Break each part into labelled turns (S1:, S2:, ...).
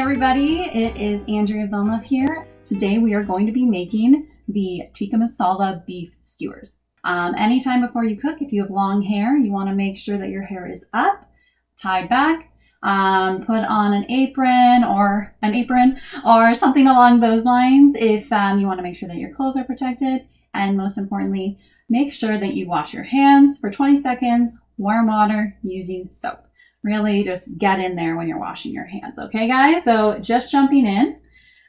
S1: everybody, it is Andrea Villneff here. Today we are going to be making the Tikka Masala Beef Skewers. Anytime before you cook, if you have long hair, you want to make sure that your hair is up, tied back, put on an apron or something along those lines if you want to make sure that your clothes are protected. And most importantly, make sure that you wash your hands for 20 seconds, warm water using soap. Really just get in there when you're washing your hands, okay guys? So just jumping in,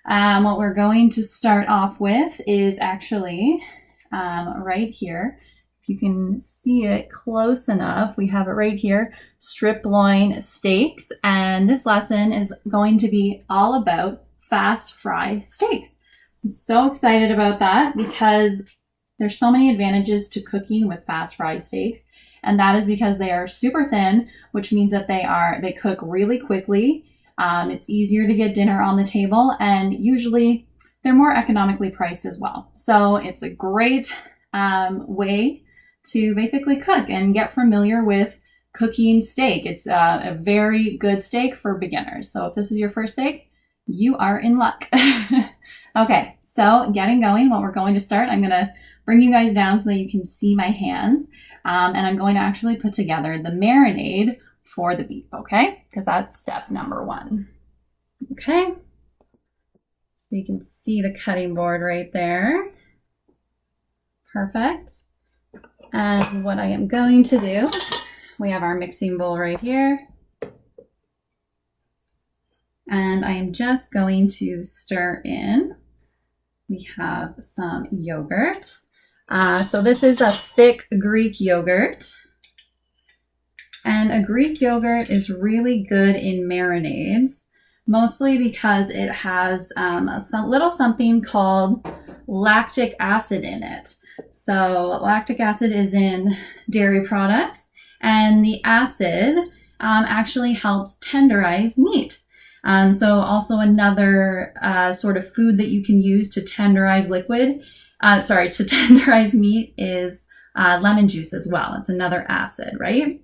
S1: what we're going to start off with is actually right here. If you can see it close enough, we have it right here, strip loin steaks. And this lesson is going to be all about fast fry steaks. I'm so excited about that because there's so many advantages to cooking with fast fry steaks. And that is because they are super thin, which means that they cook really quickly. It's easier to get dinner on the table, and usually they're more economically priced as well. So it's a great way to basically cook and get familiar with cooking steak. It's a very good steak for beginners. So if this is your first steak, you are in luck. Okay, so getting going, what we're going to start, I'm going to bring you guys down so that you can see my hands. And I'm going to actually put together the marinade for the beef, okay? Because that's step number one. Okay. So you can see the cutting board right there. Perfect. And what I am going to do, we have our mixing bowl right here. And I am just going to stir in. We have some yogurt. So this is a thick Greek yogurt, and a Greek yogurt is really good in marinades, mostly because it has some little something called lactic acid in it. So lactic acid is in dairy products, and the acid actually helps tenderize meat. So also another sort of food that you can use to tenderize to tenderize meat is lemon juice as well. It's another acid, right?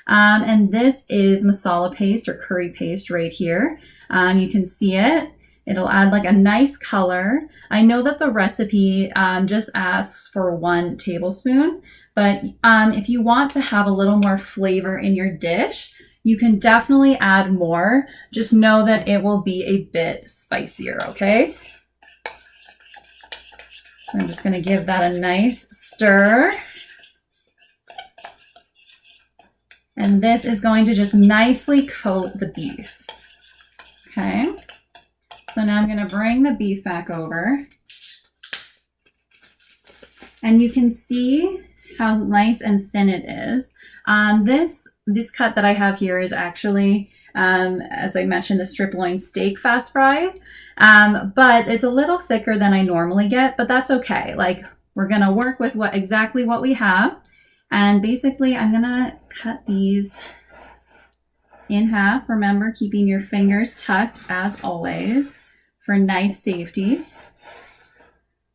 S1: And this is masala paste or curry paste right here. You can see it. It'll add like a nice color. I know that the recipe just asks for 1 tablespoon, but if you want to have a little more flavor in your dish, you can definitely add more. Just know that it will be a bit spicier, okay? So I'm just going to give that a nice stir. And this is going to just nicely coat the beef. Okay. So now I'm going to bring the beef back over. And you can see how nice and thin it is. This cut that I have here is actually, as I mentioned, a strip loin steak fast fry. But it's a little thicker than I normally get, but that's okay. Like, we're going to work with exactly what we have. And basically I'm going to cut these in half. Remember, keeping your fingers tucked as always for knife safety.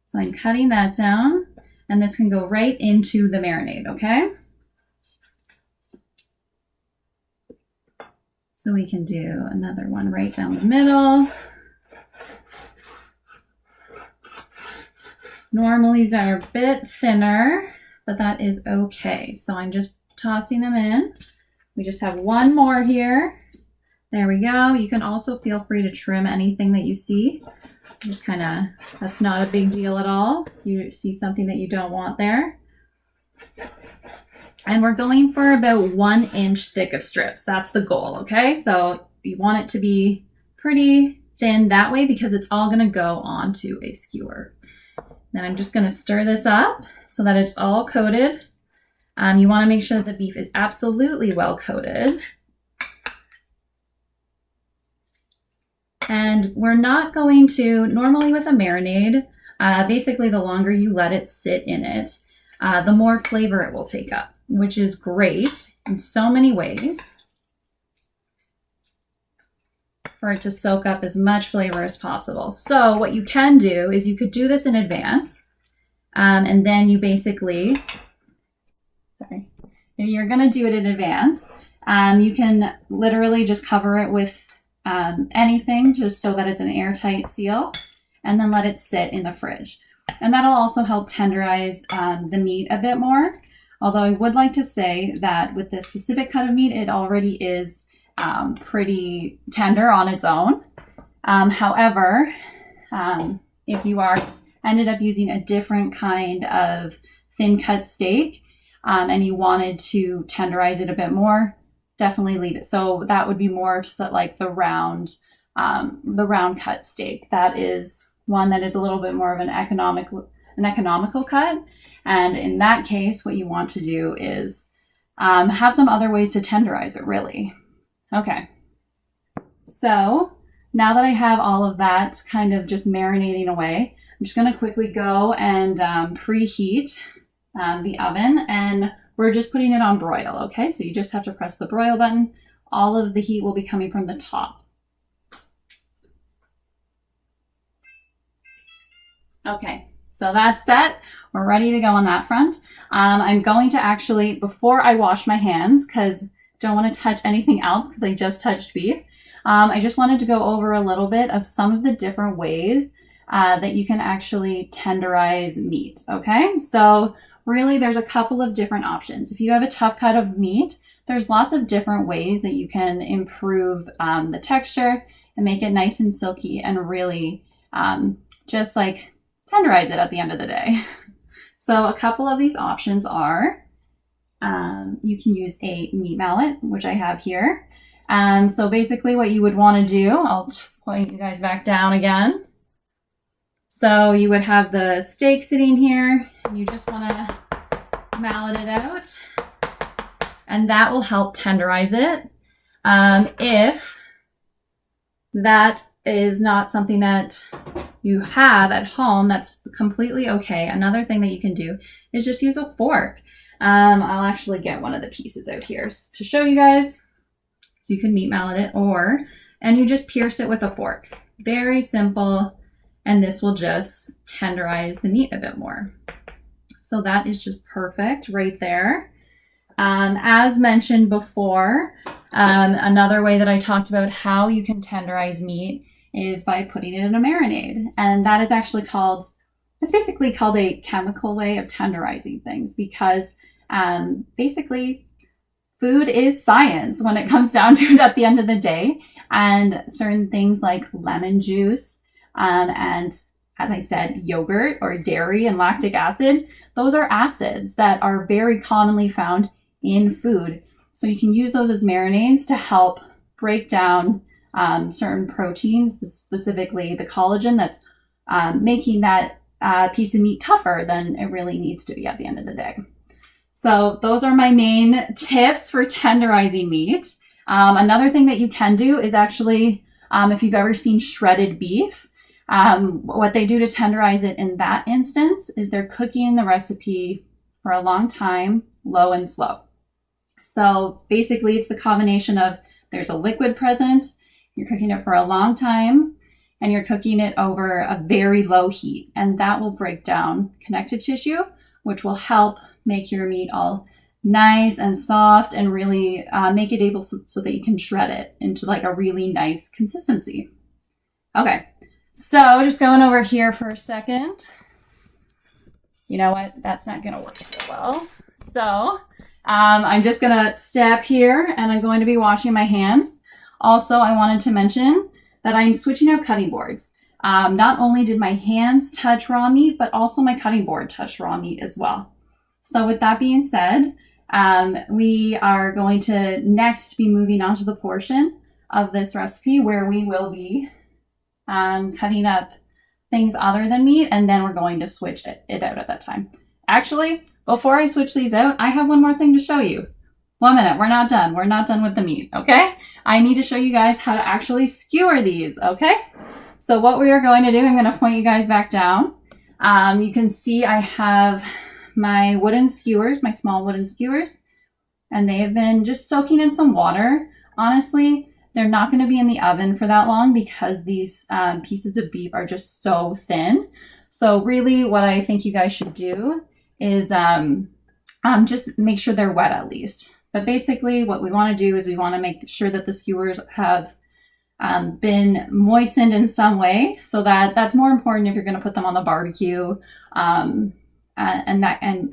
S1: So I'm cutting that down, and this can go right into the marinade, okay? So we can do another one right down the middle. Normally these are a bit thinner, but that is okay. So I'm just tossing them in. We just have one more here. There we go. You can also feel free to trim anything that you see. Just kind of, that's not a big deal at all. You see something that you don't want there. And we're going for about 1 inch thick of strips. That's the goal, okay? So you want it to be pretty thin that way because it's all gonna go onto a skewer. Then I'm just gonna stir this up so that it's all coated. You wanna make sure that the beef is absolutely well coated. And we're not going to, normally with a marinade, basically the longer you let it sit in it, the more flavor it will take up, which is great in so many ways for it to soak up as much flavor as possible. So what you can do is you could do this in advance, and then you basically, if you're gonna do it in advance, you can literally just cover it with anything, just so that it's an airtight seal, and then let it sit in the fridge. And that'll also help tenderize the meat a bit more. Although I would like to say that with this specific cut of meat, it already is pretty tender on its own. However, if you ended up using a different kind of thin cut steak and you wanted to tenderize it a bit more, definitely leave it. So that would be more so like the round cut steak. That is one that is a little bit more of an economical cut. And in that case, what you want to do is have some other ways to tenderize it, really. Okay. So now that I have all of that kind of just marinating away, I'm just going to quickly go and preheat the oven, and we're just putting it on broil. Okay. So you just have to press the broil button. All of the heat will be coming from the top. Okay. So that's that. We're ready to go on that front. I'm going to actually, before I wash my hands, because I don't want to touch anything else because I just touched beef, I just wanted to go over a little bit of some of the different ways that you can actually tenderize meat. Okay, so really there's a couple of different options. If you have a tough cut of meat, there's lots of different ways that you can improve the texture and make it nice and silky and really just like tenderize it at the end of the day. So a couple of these options are, you can use a meat mallet, which I have here. So basically what you would want to do, I'll point you guys back down again. So you would have the steak sitting here, and you just want to mallet it out, and that will help tenderize it. If that is not something that you have at home, that's completely okay. Another thing that you can do is just use a fork. I'll actually get one of the pieces out here to show you guys. So you can meat mallet it, and you just pierce it with a fork. Very simple, and this will just tenderize the meat a bit more. So that is just perfect right there. As mentioned before, another way that I talked about how you can tenderize meat is by putting it in a marinade. And that is actually it's basically called a chemical way of tenderizing things, because basically food is science when it comes down to it at the end of the day. And certain things like lemon juice and, as I said, yogurt or dairy and lactic acid, those are acids that are very commonly found in food. So you can use those as marinades to help break down certain proteins, specifically the collagen that's making that piece of meat tougher than it really needs to be at the end of the day. So those are my main tips for tenderizing meat. Another thing that you can do is actually, if you've ever seen shredded beef, what they do to tenderize it in that instance is they're cooking the recipe for a long time, low and slow. So basically it's the combination of there's a liquid present, you're cooking it for a long time, and you're cooking it over a very low heat, and that will break down connective tissue, which will help make your meat all nice and soft and really make it able so that you can shred it into like a really nice consistency. Okay, so just going over here for a second. You know what? That's not going to work so well. So I'm just going to step here, and I'm going to be washing my hands. Also, I wanted to mention that I'm switching out cutting boards. Not only did my hands touch raw meat, but also my cutting board touched raw meat as well. So with that being said, we are going to next be moving on to the portion of this recipe where we will be cutting up things other than meat, and then we're going to switch it out at that time. Actually, before I switch these out, I have one more thing to show you. 1 minute, we're not done. We're not done with the meat, okay? I need to show you guys how to actually skewer these, okay? So what we are going to do, I'm going to point you guys back down. You can see I have my wooden skewers, my small wooden skewers, and they have been just soaking in some water. Honestly, they're not going to be in the oven for that long because these pieces of beef are just so thin. So really what I think you guys should do is just make sure they're wet at least. But basically what we want to do is we want to make sure that the skewers have been moistened in some way. So that's more important if you're going to put them on the barbecue and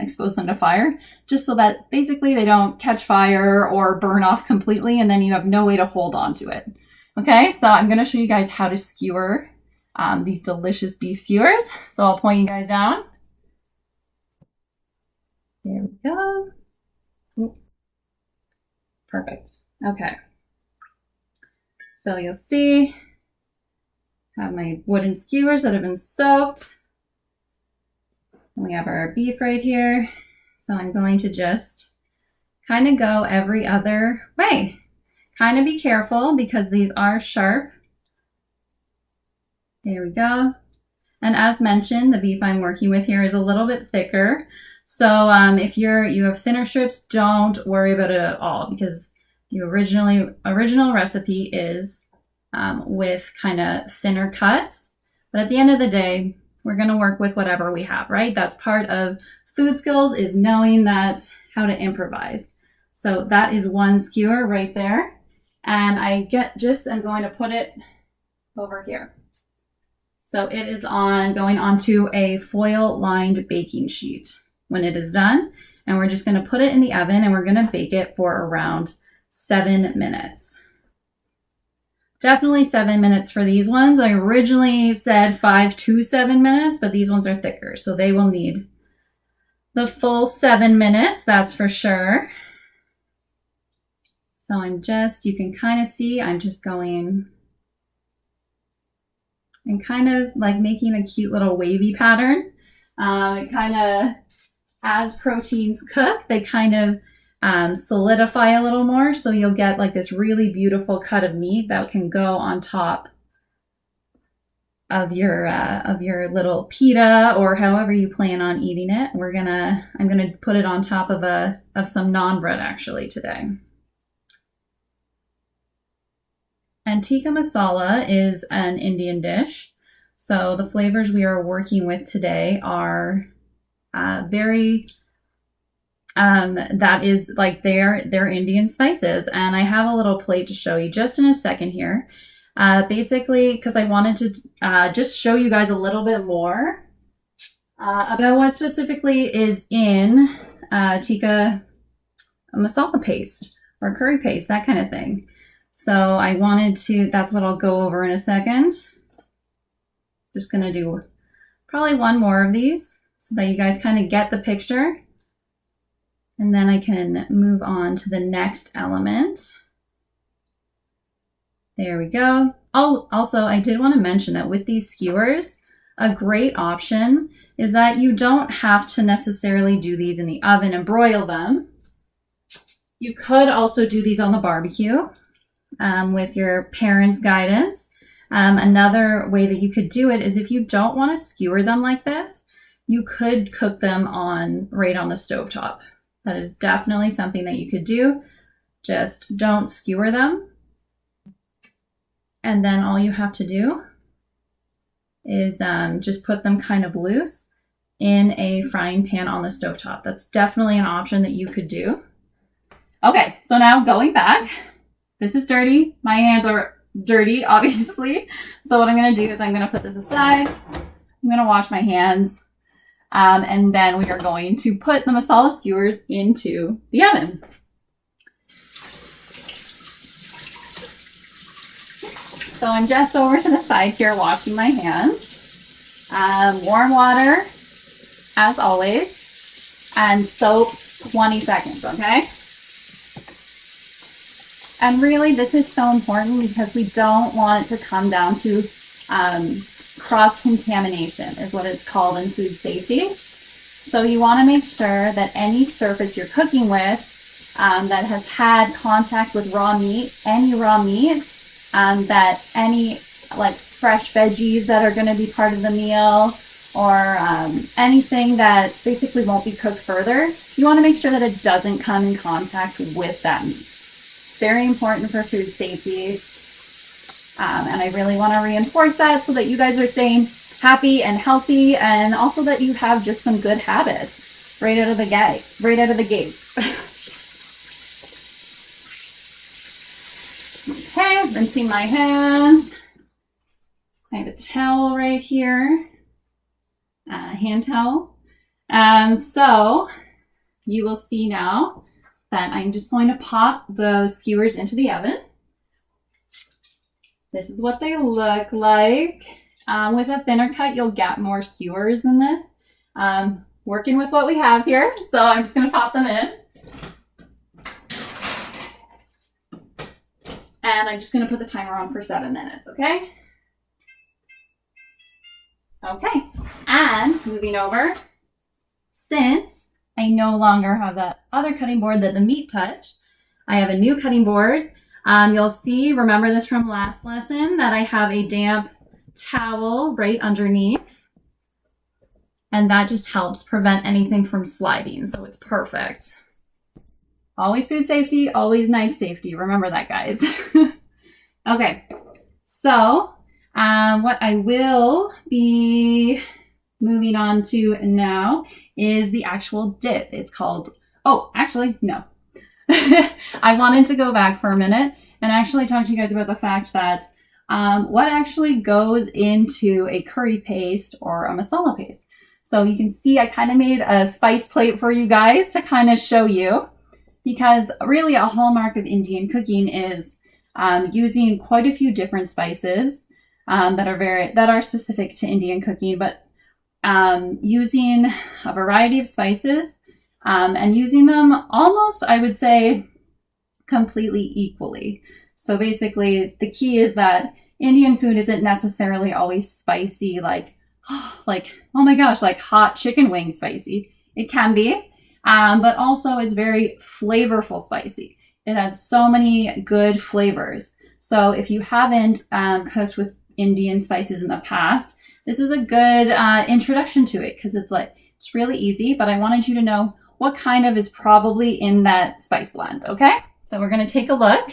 S1: expose them to fire, just so that basically they don't catch fire or burn off completely, and then you have no way to hold on to it. Okay, so I'm going to show you guys how to skewer these delicious beef skewers. So I'll point you guys down. There we go. Ooh. Perfect. Okay. So you'll see I have my wooden skewers that have been soaked. We have our beef right here. So I'm going to just kind of go every other way. Kind of be careful because these are sharp. There we go. And as mentioned, the beef I'm working with here is a little bit thicker. So if you have thinner strips, don't worry about it at all, because the original recipe is with kind of thinner cuts. But at the end of the day, we're going to work with whatever we have, right? That's part of food skills, is knowing that how to improvise. So that is one skewer right there. And I'm going to put it over here. So it is going onto a foil lined baking sheet when it is done. And we're just going to put it in the oven and we're going to bake it for around 7 minutes. Definitely 7 minutes for these ones. I originally said 5 to 7 minutes, but these ones are thicker, so they will need the full 7 minutes, that's for sure. So you can kind of see, I'm just going and kind of like making a cute little wavy pattern. It kind of, as proteins cook, they kind of solidify a little more, so you'll get like this really beautiful cut of meat that can go on top of your little pita, or however you plan on eating it. I'm gonna put it on top of some naan bread actually today. And tikka masala is an Indian dish, so the flavors we are working with today are very that is like they're Indian spices. And I have a little plate to show you just in a second here. Basically, because I wanted to just show you guys a little bit more about what specifically is in tikka masala paste or curry paste, that kind of thing. So that's what I'll go over in a second. Just gonna do probably one more of these so that you guys kind of get the picture. And then I can move on to the next element. There we go. Oh, also, I did want to mention that with these skewers, a great option is that you don't have to necessarily do these in the oven and broil them. You could also do these on the barbecue with your parents' guidance. Another way that you could do it is if you don't want to skewer them like this, you could cook them right on the stovetop. That is definitely something that you could do. Just don't skewer them. And then all you have to do is just put them kind of loose in a frying pan on the stovetop. That's definitely an option that you could do. Okay, so now going back, this is dirty. My hands are dirty, obviously. So what I'm gonna do is I'm gonna put this aside. I'm gonna wash my hands. And then we are going to put the masala skewers into the oven. So I'm just over to the side here washing my hands. Warm water, as always, and soap 20 seconds, okay? And really, this is so important because we don't want it to come down to cross-contamination is what it's called in food safety. So you want to make sure that any surface you're cooking with that has had contact with raw meat, any raw meat, that any like fresh veggies that are going to be part of the meal, or anything that basically won't be cooked further, you want to make sure that it doesn't come in contact with that meat. Very important for food safety. And I really want to reinforce that so that you guys are staying happy and healthy, and also that you have just some good habits right out of the gates. Okay, rinsing my hands. I have a towel right here, hand towel. So you will see now that I'm just going to pop those skewers into the oven. This is what they look like. With a thinner cut, you'll get more skewers than this. Working with what we have here, so I'm just going to pop them in. And I'm just going to put the timer on for 7 minutes, okay? Okay, and moving over, since I no longer have that other cutting board that the meat touched, I have a new cutting board. You'll see, remember this from last lesson, that I have a damp towel right underneath. And that just helps prevent anything from sliding, so it's perfect. Always food safety, always knife safety. Remember that, guys. Okay, so what I will be moving on to now is the actual dip. It's called, oh, actually, no. I wanted to go back for a minute and actually talk to you guys about the fact that what actually goes into a curry paste or a masala paste. So you can see I kind of made a spice plate for you guys to kind of show you, because really a hallmark of Indian cooking is using quite a few different spices that are specific to Indian cooking, but using a variety of spices and using them almost, I would say, completely equally. So basically the key is that Indian food isn't necessarily always spicy, like oh my gosh, like hot chicken wing spicy. It can be, but also it's very flavorful spicy. It has so many good flavors. So if you haven't cooked with Indian spices in the past, this is a good introduction to it, because it's really easy, but I wanted you to know what kind of is probably in that spice blend, okay? So we're gonna take a look.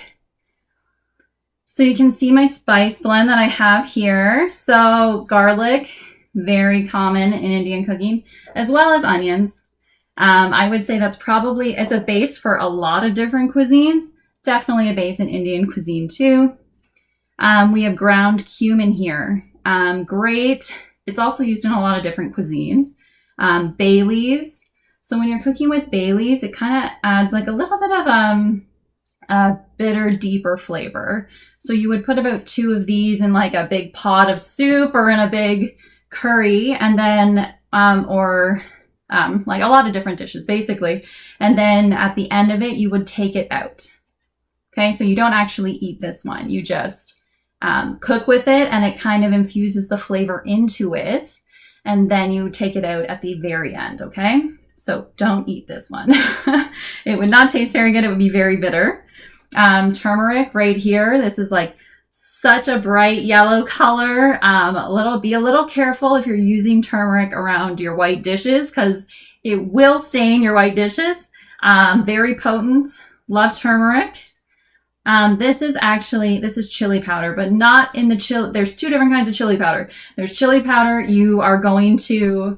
S1: So you can see my spice blend that I have here. So garlic, very common in Indian cooking, as well as onions. I would say that's probably, it's a base for a lot of different cuisines. Definitely a base in Indian cuisine too. We have ground cumin here. Great. It's also used in a lot of different cuisines. Bay leaves. So when you're cooking with bay leaves, it kind of adds like a little bit of a bitter, deeper flavor. So you would put about 2 of these in like a big pot of soup or in a big curry, and then like a lot of different dishes basically. And then at the end of it, you would take it out. Okay, so you don't actually eat this one. You just cook with it, and it kind of infuses the flavor into it. And then you take it out at the very end, okay? So don't eat this one. It would not taste very good. It would be very bitter. Turmeric right here. This is like such a bright yellow color. Be a little careful if you're using turmeric around your white dishes, because it will stain your white dishes. Very potent. Love turmeric. This is chili powder, but not in the chili. There's 2 different kinds of chili powder. There's chili powder you are going to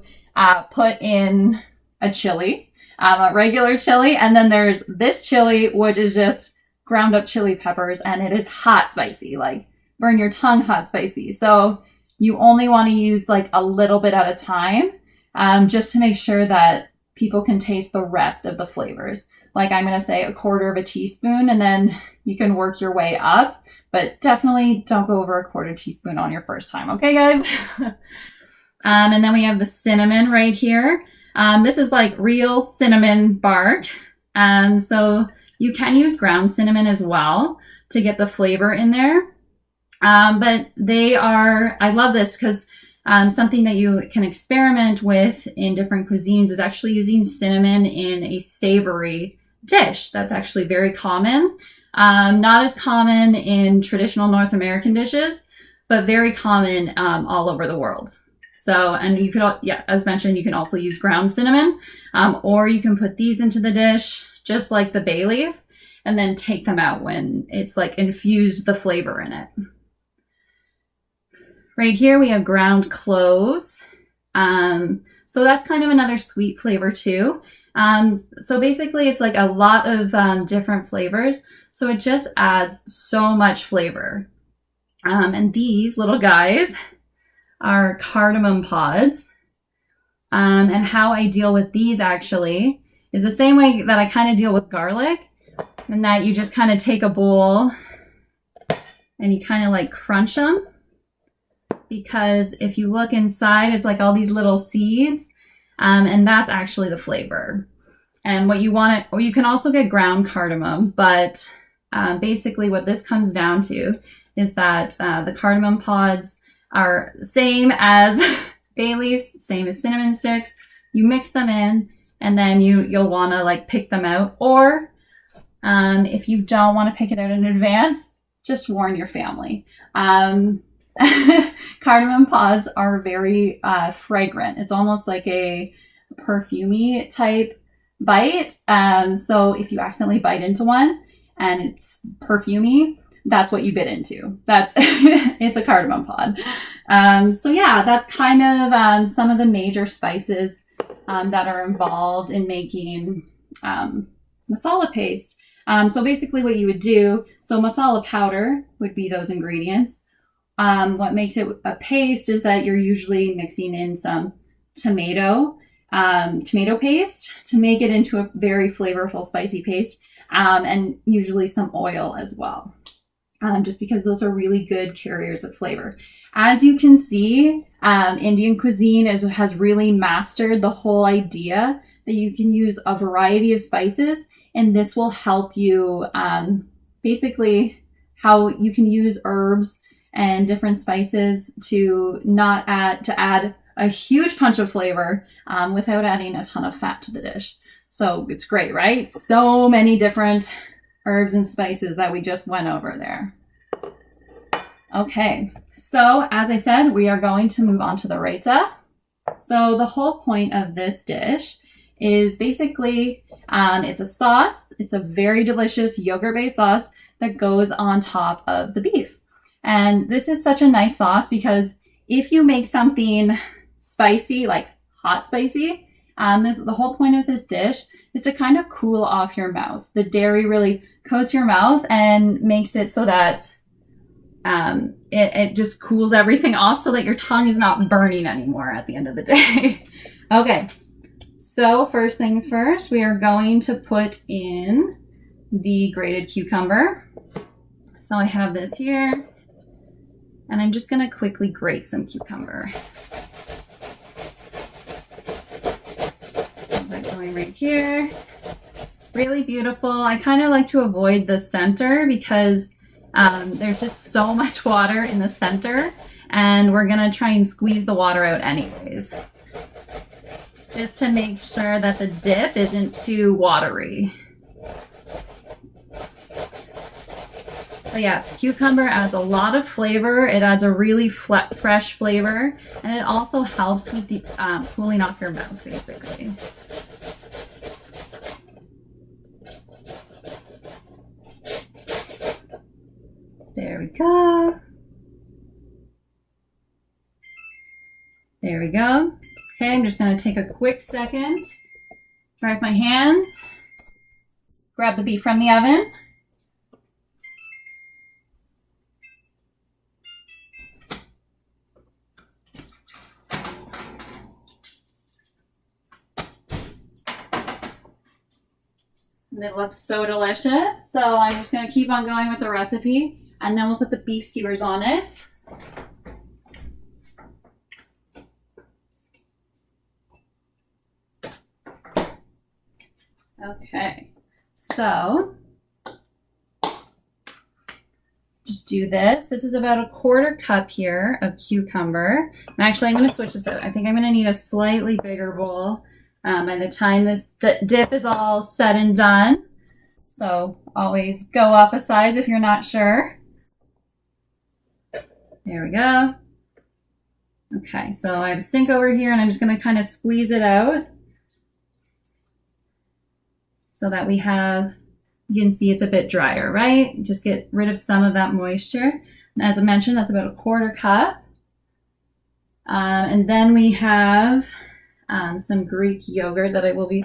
S1: put in a chili, a regular chili, and then there's this chili, which is just ground up chili peppers, and it is hot spicy, like burn your tongue hot spicy. So you only want to use like a little bit at a time, just to make sure that people can taste the rest of the flavors. Like I'm going to say 1/4 teaspoon, and then you can work your way up, but definitely don't go over 1/4 teaspoon on your first time. Okay, guys? And then we have the cinnamon right here. This is like real cinnamon bark. So you can use ground cinnamon as well to get the flavor in there. But I love this because something that you can experiment with in different cuisines is actually using cinnamon in a savory dish. That's actually very common. Not as common in traditional North American dishes, but very common all over the world. So, and you could, as mentioned, you can also use ground cinnamon, or you can put these into the dish, just like the bay leaf, and then take them out when it's like infused the flavor in it. Right here we have ground cloves. So that's kind of another sweet flavor too. So basically it's like a lot of different flavors. So it just adds so much flavor. And these little guys are cardamom pods. And how I deal with these actually is the same way that I kind of deal with garlic, and that you just kind of take a bowl and you kind of like crunch them, because if you look inside, it's like all these little seeds, and that's actually the flavor. And what you want or you can also get ground cardamom, but basically what this comes down to is that the cardamom pods are same as bay leaves, same as cinnamon sticks. You mix them in, and then you'll want to like pick them out, or if you don't want to pick it out in advance, just warn your family. Cardamom pods are very fragrant. It's almost like a perfumey type bite. So if you accidentally bite into one and it's perfumey, that's what you bit into. That's it's a cardamom pod. So yeah, that's kind of some of the major spices that are involved in making masala paste. So basically what you would do, so masala powder would be those ingredients. What makes it a paste is that you're usually mixing in some tomato paste to make it into a very flavorful, spicy paste, and usually some oil as well, just because those are really good carriers of flavor. As you can see, Indian cuisine has really mastered the whole idea that you can use a variety of spices, and this will help you basically how you can use herbs and different spices to add a huge punch of flavor without adding a ton of fat to the dish. So it's great, right? So many different herbs and spices that we just went over there. Okay, so as I said, we are going to move on to the raita. So the whole point of this dish is basically, it's a sauce. It's a very delicious yogurt-based sauce that goes on top of the beef. And this is such a nice sauce because if you make something spicy, like hot spicy, the whole point of this dish is to kind of cool off your mouth. The dairy really coats your mouth and makes it so that it just cools everything off so that your tongue is not burning anymore at the end of the day. Okay, so first things first, we are going to put in the grated cucumber. So I have this here, and I'm just going to quickly grate some cucumber. Going right here. Really beautiful. I kind of like to avoid the center because there's just so much water in the center, and we're going to try and squeeze the water out anyways, just to make sure that the dip isn't too watery. But yes, cucumber adds a lot of flavor. It adds a really fresh flavor, and it also helps with the cooling off your mouth, basically. There we go. There we go. Okay, I'm just going to take a quick second, dry off my hands, grab the beef from the oven. And it looks so delicious. So I'm just going to keep on going with the recipe, and then we'll put the beef skewers on it. Okay, so just do this. This is about a 1/4 cup here of cucumber. And actually, I'm going to switch this out. I think I'm going to need a slightly bigger bowl by the time this dip is all said and done. So always go up a size if you're not sure. There we go. Okay, so I have a sink over here, and I'm just going to kind of squeeze it out so that we have, you can see it's a bit drier, right? Just get rid of some of that moisture. And as I mentioned, that's about a 1/4 cup. And then we have some Greek yogurt that I will be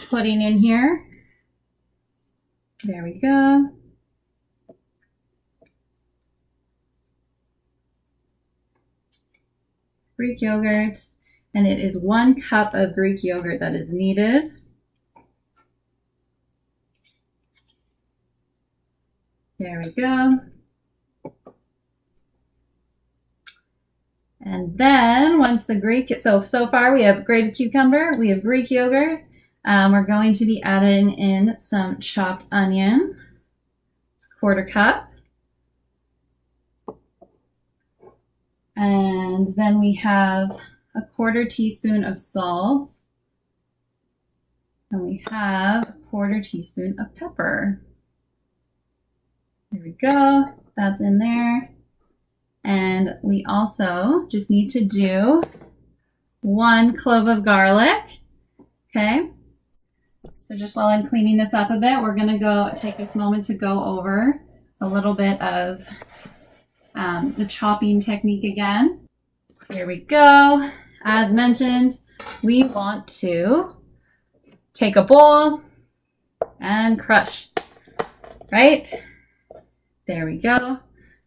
S1: putting in here. There we go. Greek yogurt, and it is 1 cup of Greek yogurt that is needed. There we go. And then once the Greek, so far we have grated cucumber, we have Greek yogurt. We're going to be adding in some chopped onion. It's 1/4 cup. And then we have a 1/4 teaspoon of salt. And we have a 1/4 teaspoon of pepper. There we go. That's in there. And we also just need to do 1 clove of garlic. Okay. So just while I'm cleaning this up a bit, we're going to go take this moment to go over a little bit of the chopping technique again. Here we go. As mentioned, we want to take a bowl and crush, right? There we go.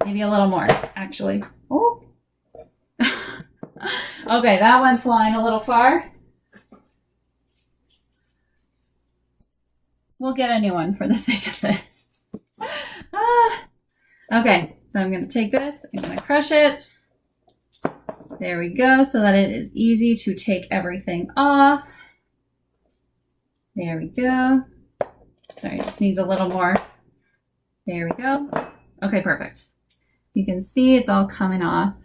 S1: Maybe a little more, actually. Oh. Okay, that went flying a little far. We'll get a new one for the sake of this. Okay, so I'm going to take this, I'm going to crush it. There we go, so that it is easy to take everything off. There we go. Sorry, it just needs a little more. There we go. Okay, perfect. You can see it's all coming off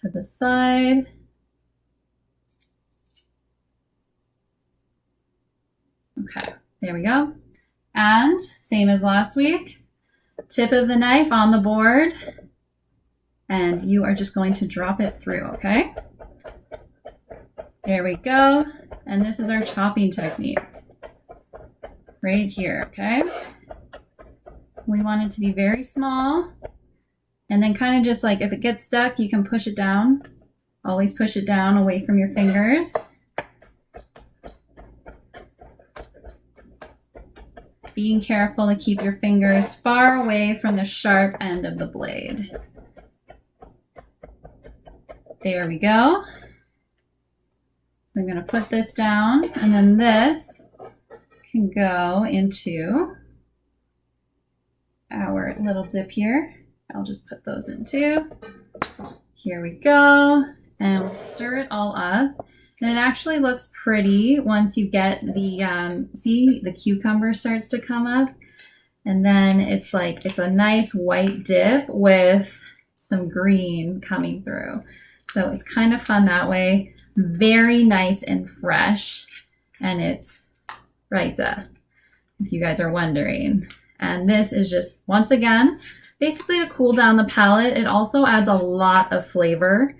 S1: to the side. Okay, there we go. And same as last week, tip of the knife on the board, and you are just going to drop it through, okay? There we go. And this is our chopping technique right here, okay? We want it to be very small, and then kind of just like if it gets stuck, you can push it down. Always push it down away from your fingers. Being careful to keep your fingers far away from the sharp end of the blade. There we go. So I'm going to put this down, and then this can go into our little dip here. I'll just put those in too. Here we go. And we'll stir it all up. And it actually looks pretty once you get the, see the cucumber starts to come up. And then it's like, it's a nice white dip with some green coming through. So it's kind of fun that way. Very nice and fresh. And it's raita, if you guys are wondering. And this is just, once again, basically to cool down the palate. It also adds a lot of flavor.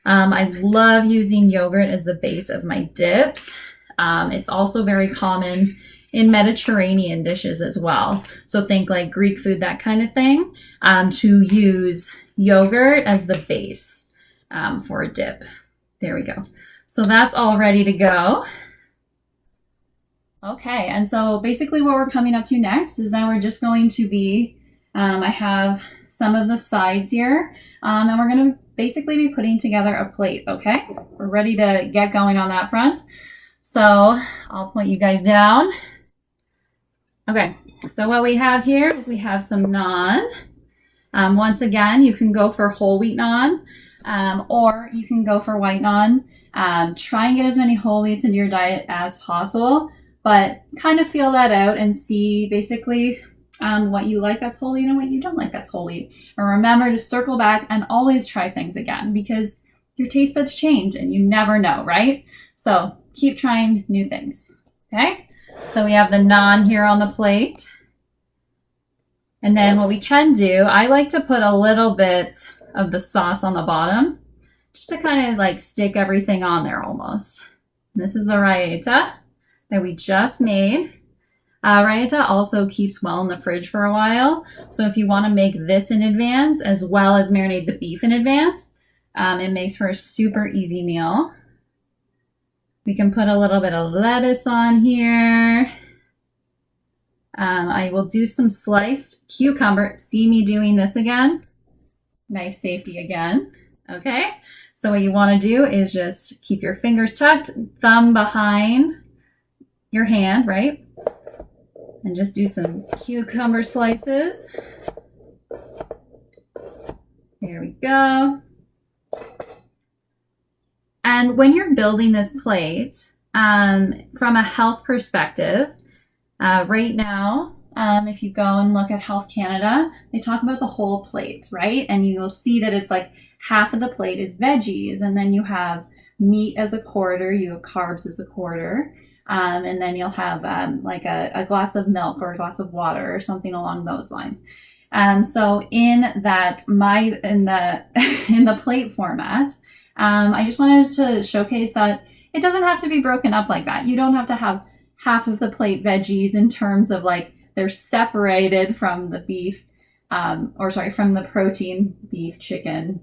S1: I love using yogurt as the base of my dips. It's also very common in Mediterranean dishes as well. So think like Greek food, that kind of thing, to use yogurt as the base for a dip. There we go. So that's all ready to go. Okay, and so basically what we're coming up to next is that we're just going to be, I have some of the sides here, and we're going to basically be putting together a plate, okay? We're ready to get going on that front. So I'll point you guys down. Okay, so what we have here is we have some naan. Once again, you can go for whole wheat naan, or you can go for white naan. Try and get as many whole wheats into your diet as possible, but kind of feel that out and see basically what you like that's whole wheat and what you don't like that's whole wheat. And remember to circle back and always try things again, because your taste buds change and you never know, right? So keep trying new things, okay? So we have the naan here on the plate. And then what we can do, I like to put a little bit of the sauce on the bottom, just to kind of like stick everything on there almost. And this is the raita that we just made. Raita also keeps well in the fridge for a while. So if you want to make this in advance, as well as marinate the beef in advance, it makes for a super easy meal. We can put a little bit of lettuce on here. I will do some sliced cucumber. See me doing this again? Knife safety again. Okay. So what you want to do is just keep your fingers tucked, thumb behind your hand, right? And just do some cucumber slices. There we go. And when you're building this plate, from a health perspective, right now, if you go and look at Health Canada, they talk about the whole plate, right? And you'll see that it's like half of the plate is veggies, and then you have meat as a quarter, you have carbs as a quarter, and then you'll have like a glass of milk or a glass of water or something along those lines. So in that, in the plate format, I just wanted to showcase that it doesn't have to be broken up like that. You don't have to have half of the plate veggies in terms of like they're separated from the beef, from the protein, beef, chicken,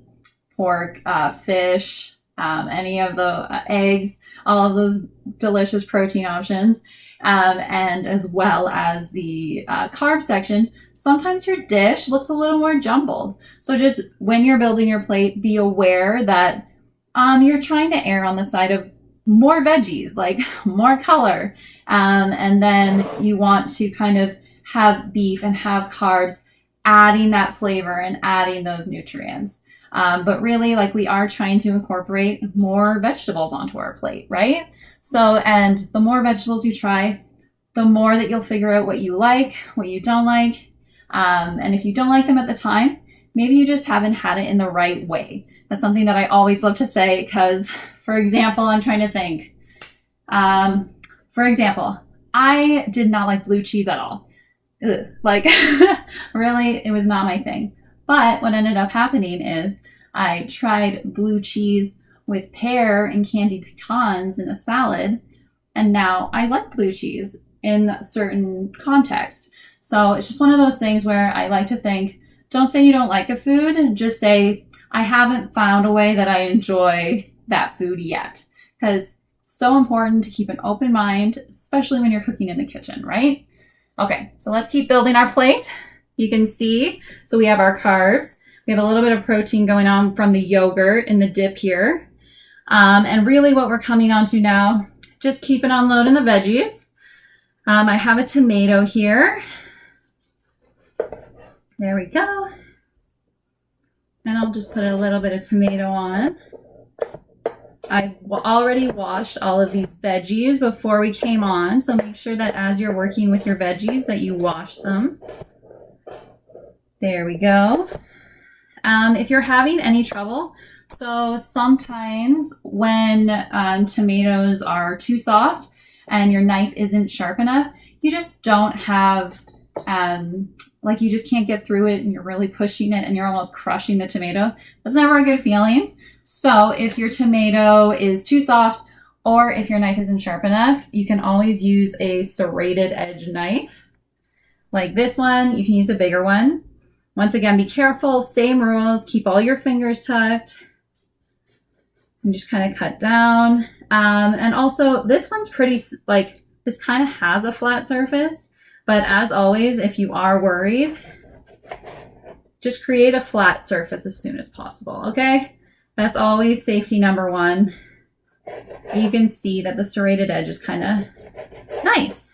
S1: pork, fish, any of the eggs, all of those delicious protein options. And as well as the carb section, sometimes your dish looks a little more jumbled. So just when you're building your plate, be aware that you're trying to err on the side of more veggies, like more color. And then you want to kind of have beef and have carbs, adding that flavor and adding those nutrients. But really, like, we are trying to incorporate more vegetables onto our plate, right? So, and the more vegetables you try, the more that you'll figure out what you like, what you don't like. And if you don't like them at the time, maybe you just haven't had it in the right way. That's something that I always love to say because, for example, I'm trying to think. For example, I did not like blue cheese at all. Ugh. Like, really, it was not my thing. But what ended up happening is I tried blue cheese with pear and candied pecans in a salad, and now I like blue cheese in certain contexts. So it's just one of those things where I like to think, don't say you don't like a food, just say, I haven't found a way that I enjoy that food yet. Because it's so important to keep an open mind, especially when you're cooking in the kitchen, right? Okay, so let's keep building our plate. You can see, so we have our carbs. We have a little bit of protein going on from the yogurt in the dip here. And really what we're coming on to now, just keep it on loading the veggies. I have a tomato here. There we go. And I'll just put a little bit of tomato on. I've already washed all of these veggies before we came on, so make sure that as you're working with your veggies that you wash them. There we go. If you're having any trouble, so sometimes when tomatoes are too soft and your knife isn't sharp enough, you just don't have, you just can't get through it and you're really pushing it and you're almost crushing the tomato. That's never a good feeling. So if your tomato is too soft or if your knife isn't sharp enough, you can always use a serrated edge knife. Like this one, you can use a bigger one. Once again, be careful, same rules, keep all your fingers tucked. And just kind of cut down. And also, this one's pretty, this kind of has a flat surface. But as always, if you are worried, just create a flat surface as soon as possible, okay? That's always safety number one. You can see that the serrated edge is kind of nice.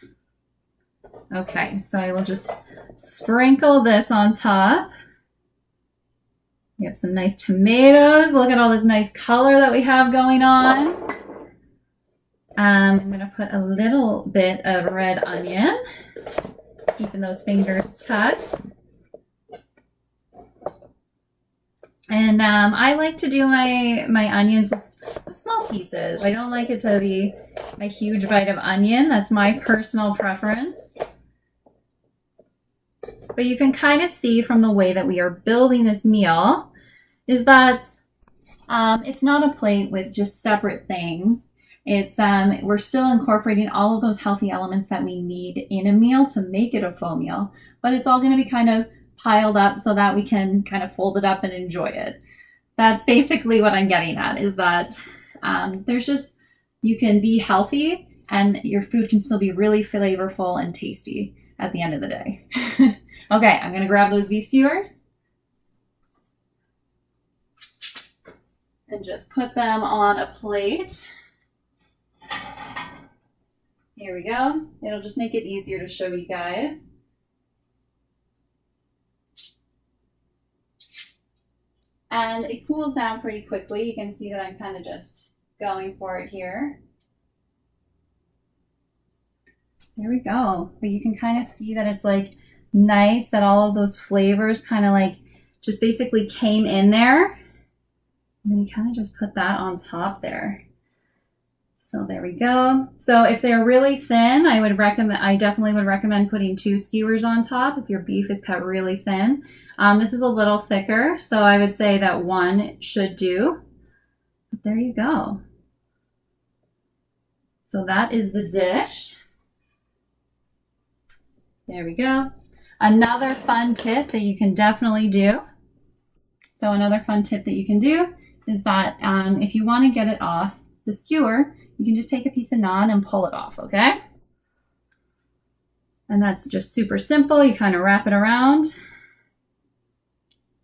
S1: Okay, so I will just sprinkle this on top. We have some nice tomatoes. Look at all this nice color that we have going on. I'm going to put a little bit of red onion, keeping those fingers tucked. And I like to do my onions with small pieces. I don't like it to be a huge bite of onion. That's my personal preference. But you can kind of see from the way that we are building this meal is that it's not a plate with just separate things. It's we're still incorporating all of those healthy elements that we need in a meal to make it a full meal, but it's all going to be kind of piled up so that we can kind of fold it up and enjoy it. That's basically what I'm getting at, is that you can be healthy and your food can still be really flavorful and tasty. at the end of the day. Okay, I'm gonna grab those beef skewers and just put them on a plate. Here we go. It'll just make it easier to show you guys. And it cools down pretty quickly. You can see that I'm kind of just going for it here. There we go. But you can kind of see that it's like nice that all of those flavors kind of like just basically came in there. And then you kind of just put that on top there. So there we go. So if they're really thin, I definitely would recommend putting 2 skewers on top if your beef is cut really thin. This is a little thicker, so I would say that 1 should do. But there you go. So that is the dish. There we go. Another fun tip that you can definitely do. So another fun tip that you can do is that if you want to get it off the skewer, you can just take a piece of naan and pull it off, okay? And that's just super simple. You kind of wrap it around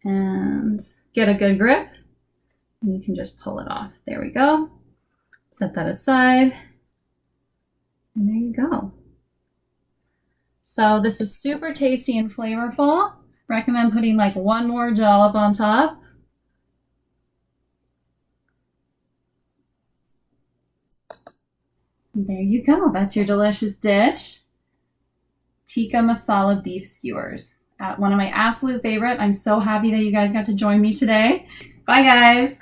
S1: and get a good grip. And you can just pull it off. There we go. Set that aside. And there you go. So this is super tasty and flavorful. Recommend putting like 1 more dollop on top. And there you go. That's your delicious dish. Tikka Masala Beef Skewers. One of my absolute favorite. I'm so happy that you guys got to join me today. Bye guys.